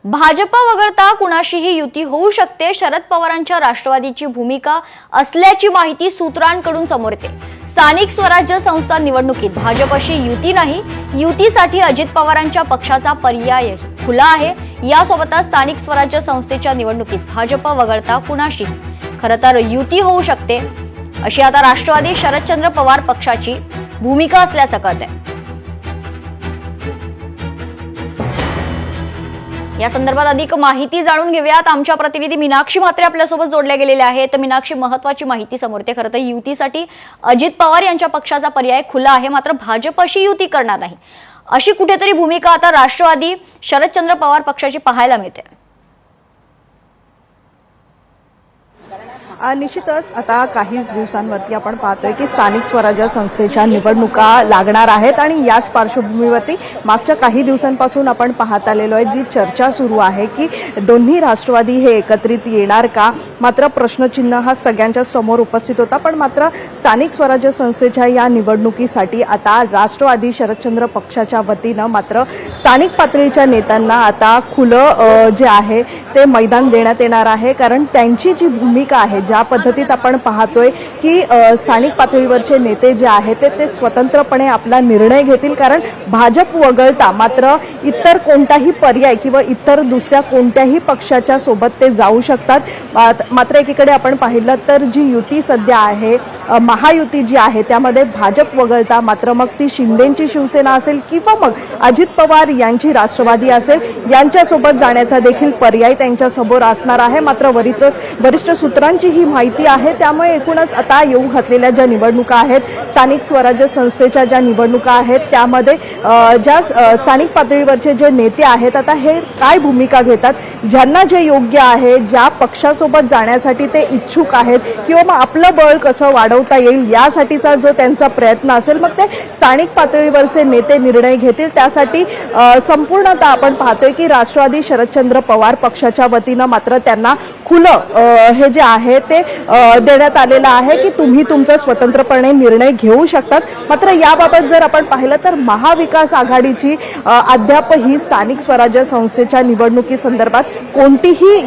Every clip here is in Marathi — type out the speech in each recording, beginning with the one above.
भाजप वगळता कुणाशीही युती होऊ शकते, शरद पवारांच्या राष्ट्रवादीची भूमिका असल्याची माहिती सूत्रांकडून समोर येते। स्थानिक स्वराज्य संस्था निवडणुकीत भाजपशी युती नाही, युतीसाठी अजित पवारांच्या पक्षाचा पर्यायही खुला आहे। यासोबतच स्थानिक स्वराज्य संस्थेच्या निवडणुकीत भाजप वगळता कुणाशी खरं तर युती होऊ शकते, अशी आता राष्ट्रवादी शरदचंद्र पवार पक्षाची भूमिका असल्याचं कळतंय। या संदर्भात अधिक माहिती जाणून घेऊयात। आमच्या प्रतिनिधी मीनाक्षी म्हात्रे आपल्यासोबत जोडल्या गेलेल्या आहेत। मीनाक्षी, महत्त्वाची माहिती समोर येते। खरं तर युतीसाठी अजित पवार यांच्या पक्षाचा पर्याय खुला आहे, मात्र भाजपशी युती करणार नाही, अशी कुठेतरी भूमिका आता राष्ट्रवादी शरदचंद्र पवार पक्षाची पाहायला मिळते। निश्चितच आता काहीच दिवसांवरती आपण पाहतोय की स्थानिक स्वराज्य संस्थेच्या निवडणुका लागणार आहेत आणि याच पार्श्वभूमीवरती मागच्या काही दिवसांपासून आपण पाहत आलेलो आहे जी चर्चा सुरू आहे की दोन्ही राष्ट्रवादी हे एकत्रित येणार का। मात्र प्रश्नचिन्ह हा सगळ्यांच्या समोर उपस्थित होता, पण मात्र स्थानिक स्वराज्य संस्थेच्या या निवडणुकीसाठी आता राष्ट्रवादी शरदचंद्र पक्षाच्या वतीनं मात्र स्थानिक पातळीच्या नेत्यांना आता खुलं जे आहे ते मैदान देण्यात येणार आहे। कारण त्यांची जी भूमिका आहे, ज्या पद्धतीत आपण पाहतोय की स्थानिक पातळीवरचे नेते जे आहेत ते स्वतंत्रपणे आपला निर्णय घेतील, कारण भाजप वगळता मात्र इतर कोणताही पर्याय किंवा इतर दुसऱ्या कोणत्याही पक्षाच्या सोबत ते जाऊ शकतात। मात्र एकीकडे आपण पाहिलं तर जी युती सध्या आहे, महायुती जी आहे, त्यामध्ये भाजप वगळता मात्र मग ती शिंदेची शिवसेना असेल किंवा मग अजित पवार यांची राष्ट्रवादी असेल, यांच्यासोबत जाण्याचा देखील पर्याय त्यांच्यासमोर असणार आहे। मात्र वरिष्ठ सूत्रांची ही माहिती आहे, त्यामुळे एकूणच आता येऊ घातलेल्या ज्या निवडणुका आहेत, स्थानिक स्वराज्य संस्थेच्या ज्या निवडणुका आहेत, त्यामध्ये ज्या स्थानिक पातळीवरचे जे नेते आहेत आता हे काय भूमिका घेतात, ज्यांना जे योग्य आहे, ज्या पक्षासोबत जाण्यासाठी ते इच्छुक आहेत किंवा मग आपलं बळ कसं वाढवता येईल यासाठीचा जो त्यांचा प्रयत्न असेल, मग ते स्थानिक पातळीवरचे नेते निर्णय घेतील। त्यासाठी संपूर्णतः आपण पाहतोय की राष्ट्रवादी शरदचंद्र पवार पक्षाच्या वतीनं मात्र त्यांना खुलं हे जे आहे ते देण्यात आलेलं आहे की तुम्ही तुमचा स्वतंत्रपणे निर्णय घेऊ शकतात। मात्र याबाबत जर आपण पाहिलं तर महाविकास आघाडीची अद्याप ही स्थानिक स्वराज्य संस्थेच्या निवडणुकी संदर्भात कोणतीही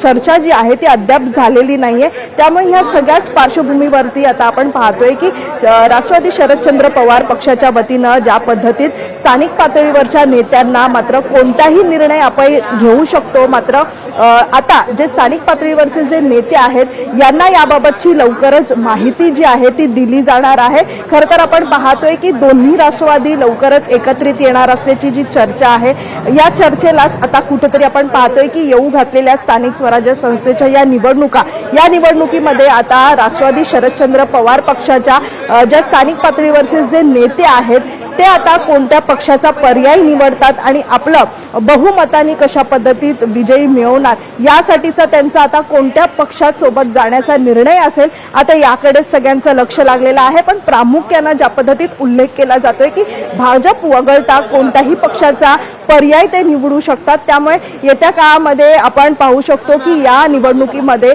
चर्चा जी आहे ती अद्याप झालेली नाहीये। त्यामुळे या सगळ्याच पार्श्वभूमीवरती आता आपण पाहतोय की राष्ट्रवादी शरदचंद्र पवार पक्षाच्या वतीनं ज्या पद्धतीत स्थानिक पातळीवरच्या नेत्यांना मात्र कोणताही निर्णय आपण घेऊ शकतो, मात्र आता जे स्थानिक पातळीवरचे जे नेते आहेत यांना याबाबतची लवकरच माहिती जी आहे ती दिली जाणार आहे। खरं तर आपण पाहतोय की दोन्ही राष्ट्रवादी लवकरच एकत्रित येणार असल्याची जी चर्चा आहे, या चर्चेलाच आता कुठेतरी आपण पाहतोय की येऊ घातलेल्या स्थानिक स्वराज्य संस्थेच्या या निवडणुकीमध्ये आता राष्ट्रवादी शरदचंद्र पवार पक्षाच्या ज्या स्थानिक पातळीवरचे जे नेते आहेत ते आता कोणत्या पक्षाचा पर्याय निवडतात आणि आपलं बहुमताने कशा पद्धतीत विजयी मिळवणार यासाठीचा त्यांचा आता कोणत्या पक्षासोबत जाण्याचा निर्णय असेल, आता याकडे सगळ्यांचं लक्ष लागलेलं आहे। पण प्रामुख्याने ज्या पद्धतीत उल्लेख केला जातोय की भाजप वगळता कोणत्याही पक्षाचा पर्याय ते निवडू शकतात, त्यामुळे येत्या काळामध्ये आपण पाहू शकतो की या निवडणुकीमध्ये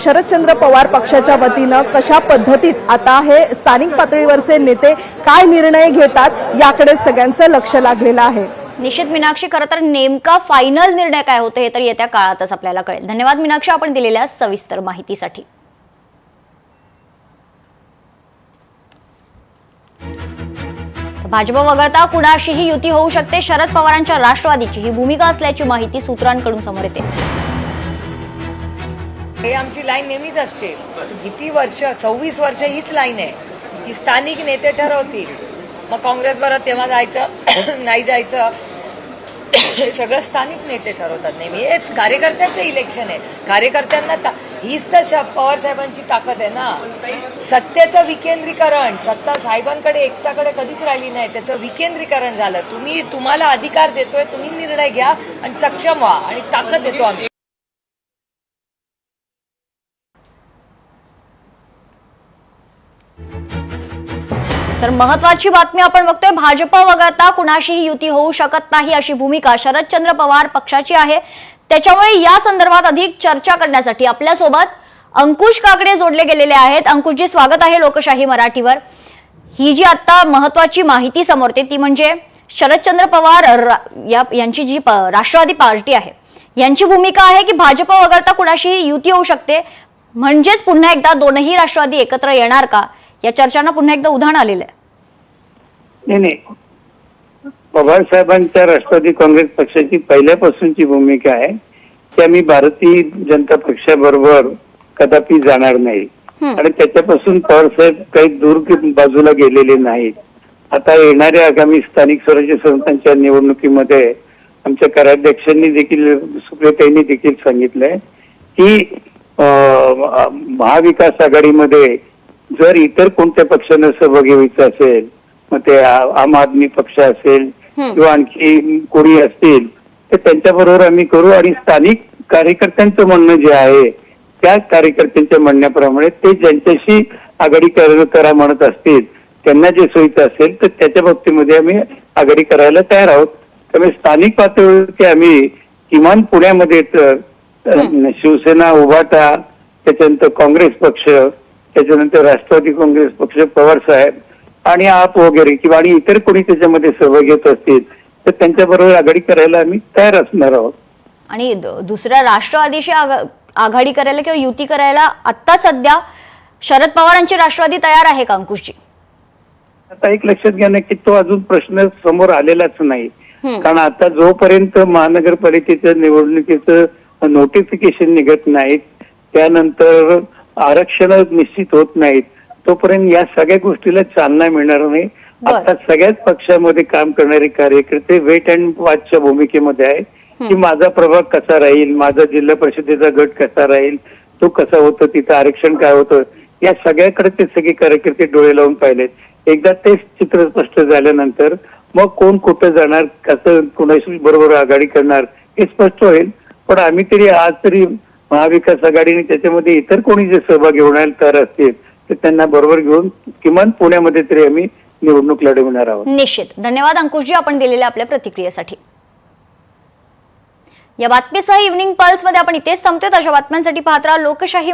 शरदचंद्र पवार पक्षाच्या वतीनं कशा पद्धतीत आता हे स्थानिक पातळीवरचे नेते काय निर्णय घेतात याकडे सगळ्यांचं लक्ष लागलेलं आहे। निश्चित मीनाक्षी, खरं तर नेमका फायनल निर्णय काय होतो हे तर येत्या काळातच आपल्याला कळेल। धन्यवाद मीनाक्षी, आपण दिलेल्या सविस्तर माहितीसाठी। भाजप वगळता कुणाशीही युती होऊ शकते, शरद पवारांच्या राष्ट्रवादीची ही भूमिका असल्याची माहिती सूत्रांकडून समोर येते। हे आमची लाईन नेहमीच असते, किती वर्ष 26 वर्ष हीच लाईन आहे की स्थानिक नेते ठरवतील, मग काँग्रेस बरोबर तेव्हा जायचं नाही जायचं सगळं स्थानिक नेते ठरवतात नेहमी। हेच कार्यकर्त्यांचं इलेक्शन आहे, कार्यकर्त्यांना हीच तर पवार साहेबांची ताकद आहे ना, सत्तेचं विकेंद्रीकरण। सत्ता साहेबांकडे एकट्याकडे कधीच राहिली नाही, त्याचं विकेंद्रीकरण झालं। तुम्हाला अधिकार देतोय, तुम्ही निर्णय घ्या आणि सक्षम व्हा आणि ताकद देतो आम्ही। तर महत्वाची बातमी आपण बघतोय, भाजप वगळता कुणाशीही युती होऊ शकत नाही अशी भूमिका शरदचंद्र पवार पक्षाची आहे। त्याच्यामुळे या संदर्भात अधिक चर्चा करण्यासाठी आपल्यासोबत अंकुश काकडे जोडले गेलेले आहेत। अंकुशजी, स्वागत आहे लोकशाही मराठीवर। ही जी आता महत्वाची माहिती समोर येते ती म्हणजे शरदचंद्र पवार यांची जी राष्ट्रवादी पार्टी आहे यांची भूमिका आहे की भाजप वगळता कुणाशीही युती होऊ शकते, म्हणजेच पुन्हा एकदा दोनही राष्ट्रवादी एकत्र येणार का, या चर्चांना पुन्हा एकदा उधाण आलेलं आहे. नाही, पवार साहेबांच्या राष्ट्रवादी काँग्रेस पक्षाची पहिल्यापासूनची भूमिका आहे की आम्ही भारतीय जनता पक्षाबरोबर कदापि जाणार नाही आणि त्याच्यापासून पवार साहेब काही दूर बाजूला गेलेले नाहीत. आता येणाऱ्या आगामी स्थानिक स्वराज्य संस्थांच्या निवडणुकीमध्ये आमच्या कार्याध्यक्षांनी देखील, सुप्रियाताईंनी देखील सांगितलंय की महाविकास आघाडीमध्ये जर इतर कोणत्या पक्षानं सहभागी व्हायचं असेल, मग ते आम आदमी पक्ष असेल किंवा आणखी कोणी असतील, तर त्यांच्याबरोबर आम्ही करू आणि स्थानिक कार्यकर्त्यांचं म्हणणं जे आहे त्या कार्यकर्त्यांच्या म्हणण्याप्रमाणे ते ज्यांच्याशी आघाडी करा म्हणत असतील, त्यांना जे सोयीचं असेल तर त्याच्या बाबतीमध्ये आम्ही आघाडी करायला तयार आहोत. त्यामुळे स्थानिक पातळीवरती आम्ही किमान पुण्यामध्ये तर शिवसेना, उभाटा, त्याच्यानंतर काँग्रेस पक्ष, त्याच्यानंतर राष्ट्रवादी काँग्रेस पक्ष, पवार साहेब आणि आप वगैरे किंवा आणि इतर कोणी त्याच्यामध्ये सहभागी होत असतील तर त्यांच्याबरोबर आघाडी करायला आम्ही तयार असणार आहोत. आणि दुसऱ्या राष्ट्रवादीशी आघाडी करायला किंवा युती करायला आता सध्या शरद पवारांची राष्ट्रवादी तयार आहे का, अंकुशजी? आता एक लक्षात घ्या ना की तो अजून प्रश्न समोर आलेलाच नाही. कारण आता जोपर्यंत महानगरपालिकेच्या निवडणुकीचं नोटिफिकेशन निघत नाहीत, त्यानंतर आरक्षण निश्चित होत नाहीत, तोपर्यंत या सगळ्या गोष्टीला चालना मिळणार नाही. आता सगळ्याच पक्षामध्ये काम करणारे कार्यकर्ते वेट अँड वॉचच्या भूमिकेमध्ये आहे की माझा प्रभाग कसा राहील, माझा जिल्हा परिषदेचा गट कसा राहील, तो कसा होतो, तिथं आरक्षण काय होतं, या सगळ्याकडे ते सगळे कार्यकर्ते डोळे लावून पाहिलेत. एकदा तेच चित्र स्पष्ट झाल्यानंतर मग कोण कुठं जाणार, कसं कोणाशी बरोबर आघाडी करणार हे स्पष्ट होईल. पण आम्ही तरी आज तरी महाविकास आघाडीने त्याच्यामध्ये इतर कोणी जे सहभागी होणार तयार असतील तर त्यांना बरोबर घेऊन किमान पुण्यामध्ये तरी आम्ही निवडणूक लढवणार आहोत. निश्चित. धन्यवाद अंकुशजी आपण दिलेल्या आपल्या प्रतिक्रियेसाठी. या बातमीसह इव्हनिंग पल्स मध्ये आपण इथेच थांबतोय. अशा बातम्यांसाठी पाहत राहा लोकशाही.